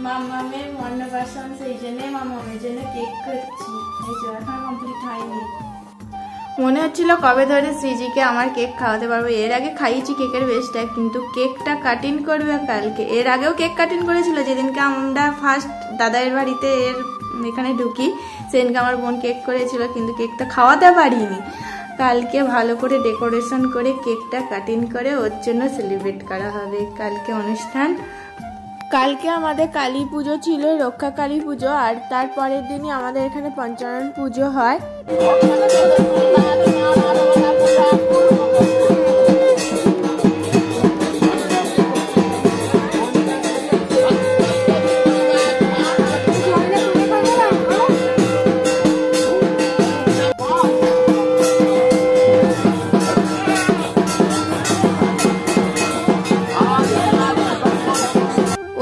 মামামের অন্নপ্রাশন, সেই জন্য মামামের জন্য কেক করছি। এই যে এখন কমপ্লিট হয়নি। মনে হচ্ছিল কবে ধরে শ্রীজিকে আমার কেক খাওয়াতে পারবো। এর আগে খাইয়েছি কেকের বেশটা, কিন্তু কেকটা কাটিং করবে কালকে। এর আগেও কেক কাটিং করেছিল যেদিনকে আমরা ফার্স্ট দাদার বাড়িতে এখানে ঢুকি, সেদিনকে আমার বোন কেক করেছিল, কিন্তু কেকটা খাওয়াতে পারিনি। কালকে ভালো করে ডেকোরেশন করে কেকটা কাটিং করে ওর জন্য সেলিব্রেট করা হবে কালকে অনুষ্ঠান। কালকে আমাদের কালী পুজো ছিল, রক্ষা কালী পুজো, আর তারপরের দিনই আমাদের এখানে পঞ্চানন পুজো হয়।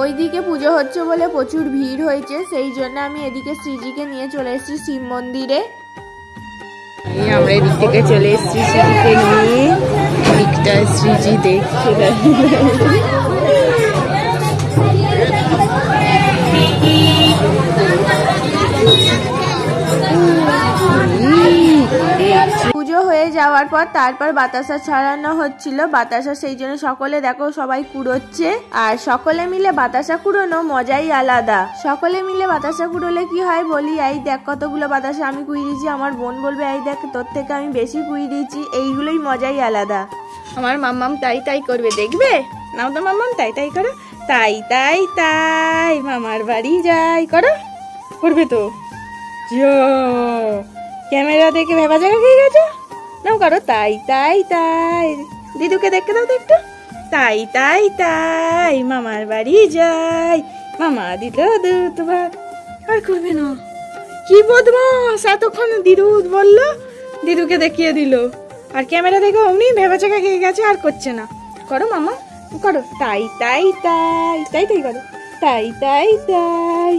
ওইদিকে পুজো হচ্ছে বলে প্রচুর ভিড় হয়েছে, সেই জন্য আমি এদিকে শ্রীজিকে নিয়ে চলে এসেছি শিব মন্দিরে। আমরা এদিক থেকে চলে এসেছি শ্রীজিকে নিয়ে, দিকটা শ্রীজি দেখছে। পুজো হয়ে যাওয়ার পর তারপর বাতাসা ছড়ানো হচ্ছিল। বাতাসা সেই জন্য সকলে দেখো সবাই কুড়োচ্ছে, আর সকলে মিলে বাতাসা কুড়োনো মজাই আলাদা। সকলে মিলে বাতাসা কুড়োলে কি হয় বলি, এই দেখ কতগুলো বাতাসা আমি কুড়িয়ে দিয়েছি, আমার বোন বলবে এই দেখ তোর থেকে আমি বেশি কুড়িয়ে দিয়েছি। এইগুলোই মজাই আলাদা। আমার মাম্মাম তাই তাই করবে, দেখবে নাও তো মাম্মাম তাই তাই করো, তাই তাই তাই মামার বাড়ি যাই করো, করবে তো। ক্যামেরা দেখে ভেবা জায়গা খেয়ে গেছো, নাও করো তাই তাই তাই। দিদুকে দেখতে দাও তো একটু, তাই তাই তাই মামার বাড়ি যাই, মামা দিল দুধ ভাত। আর করবে না, কি বদমাস, এতক্ষণ দিদু বললো, দিদুকে দেখিয়ে দিল, আর ক্যামেরা দেখে অমনি ভেবা জায়গা খেয়ে গেছে, আর করছে না। করো মামা করো, তাই তাই তাই তাই তাই করো, তাই তাই তাই।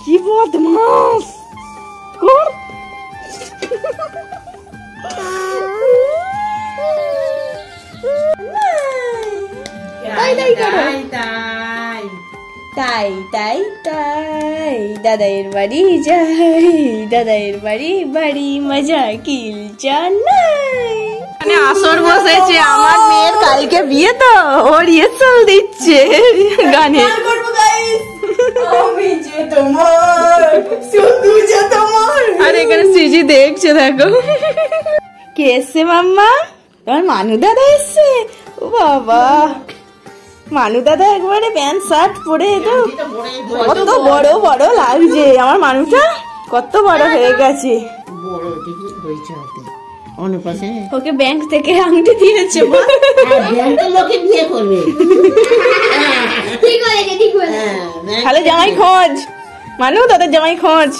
কি বদমাস, কর। তাই তাই তাই তাই তাই দাদাইয়ের বাড়ি যাই, দাদাইয়ের বাড়ি বাড়ি মজা কিলচান নাই। মানে আসর বসেছে আমার মেয়ের, কালকে বিয়ে তো ওর রিহার্সাল দিচ্ছে গানে। আর এখানে শ্রীজি দেখছে, দেখো কে এসছে মাম্মা, তোমার মানু দাদা এসছে। ও বাবা, মানু দাদা একবারে প্যান্ট শার্ট পরে, তো কত বড় বড় লাগছে। আমার মানুটা কত বড় হয়ে গেছে, ওকে ব্যাংক থেকে আংটি দিয়েছে, তাহলে জামাই খোঁজ, মানু দাদার জামাই খোঁজ।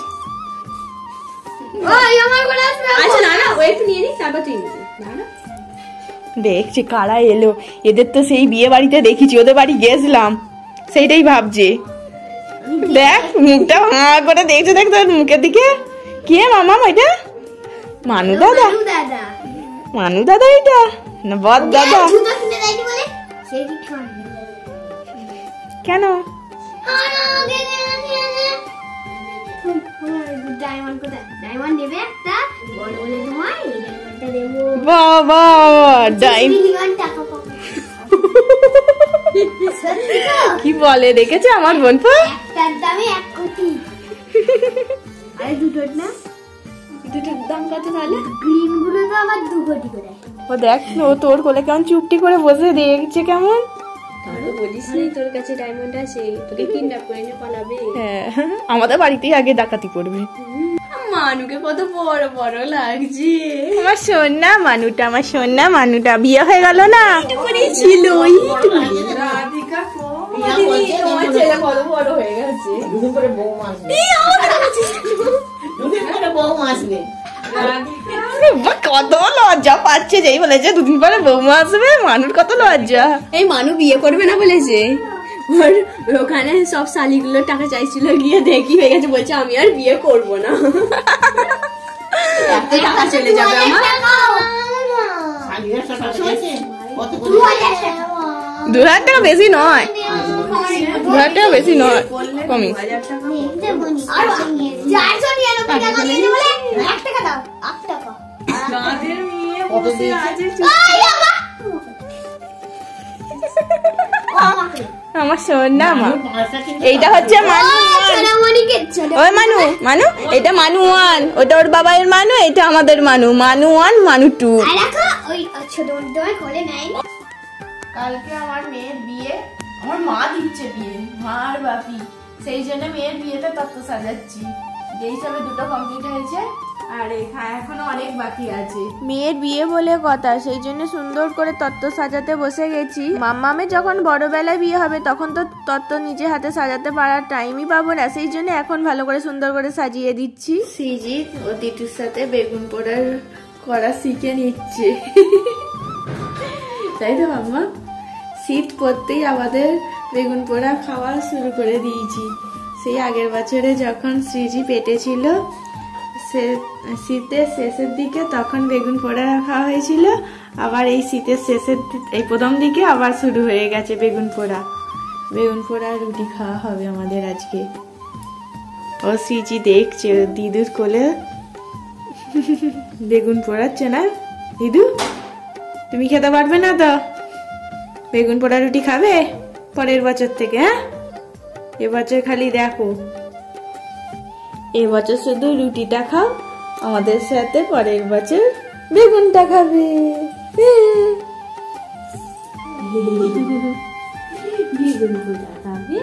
দেখছি কারা এলো, এদের তো সেই বিয়ে বাড়িতে দেখেছি, ওদের বাড়ি গেছিলাম, সেইটাই ভাবছি। দেখ মুখটা হাঁ করে দেখছে, দেখ তোর মুখের দিকে। কে মামা এটা? মানু দাদা, মানু দাদা এটা না বদ দাদা? কেন বাবা কি বলে, দেখেছে আমার বোন? দুটোর দাম কত তাহলে? গ্রিন গুলো তো আবার 2 কোটি করে। ও দেখ, ও তোর কোলে কেমন চুপটি করে বসে দেখছে, কেমন। বলিস নি তোর কাছে ডায়মন্ড আছে, তোকে কিডন্যাপ করে নিয়ে পালাবে। হ্যাঁ, আমাদের বাড়িতেই আগে ডাকাতি করবে। মানুকে কত বড় বড় লাগছে, আমার সোনা মানুটা, আমার সোনা মানুটা। বিয়ে হয়ে গেল না, ছিল কত বড় হয়ে গেছে। কত লজ্জা পাচ্ছে, যেই বলেছে 2 দিন পরে বৌমা আসবে। মানুর কত লজ্জা। এই মানু বিয়ে করবে না বলেছে, ওখানে সব শালিগুলো টাকা চাইছিল, গিয়ে দেখি হয়ে গেছে, বলছে আমি আর বিয়ে করবো না। টাকা চলে যাবে আমার। 2000 টাকা বেশি নয়। ঘরটা বেশি নয়, কমই। আমার সোনা মা, এইটা হচ্ছে মানু। ওই মানু, মানু এটা মানু 1, ওটা ওর বাবার মানু, এটা আমাদের মানু। মানু 1, মানু 2। কালকে আমার মেয়ের বিয়ে, আমার মা দিচ্ছে বিয়ে, মা আর বাপি। সেই জন্য মেয়ের বিয়েতে তত্ত্ব সাজাচ্ছি। যেই হিসাবে 2টো কমপ্লিট হয়েছে, আর এখনো অনেক বাকি আছে। মেয়ের বিয়ে বলে কথা, সেই জন্য সুন্দর করে তত্ত্ব সাজাতে বসে গেছি। মাম্মামের যখন বড়বেলায় বিয়ে হবে তখন তো তত্ত্ব নিজে হাতে সাজাতে পারার টাইমই পাবো না, সেই জন্য এখন ভালো করে সুন্দর করে সাজিয়ে দিচ্ছি। সৃজিত ও দিটুর সাথে বেগুন পোড়ার করা শিখে নিচ্ছে। তাই তো মাম্মা? শীত পড়তেই আমাদের বেগুন পোড়া খাওয়া শুরু করে দিয়েছি। সেই আগের বছরে যখন সৃজি পেটে ছিল, শীতের শেষের দিকে তখন বেগুন পোড়া রাখা হয়েছিল। আবার এই শীতের শেষের এই প্রথম দিকে আবার শুরু হয়ে গেছে বেগুন পোড়া। বেগুন পোড়া রুটি খাওয়া হবে আমাদের আজকে। ও সৃজি দেখছে দিদুর কোলে বেগুন পোড়াচ্ছে না। দিদু তুমি খেতে পারবে না তো? বেগুন পোড়া রুটি খাবে পরের বছর থেকে? হ্যাঁ, এবছর খালি দেখো, এবছর শুধু রুটিটা খাও আমাদের সাথে, পরের বছর বেগুনটা খাবে। বেগুন পোড়া খাবে।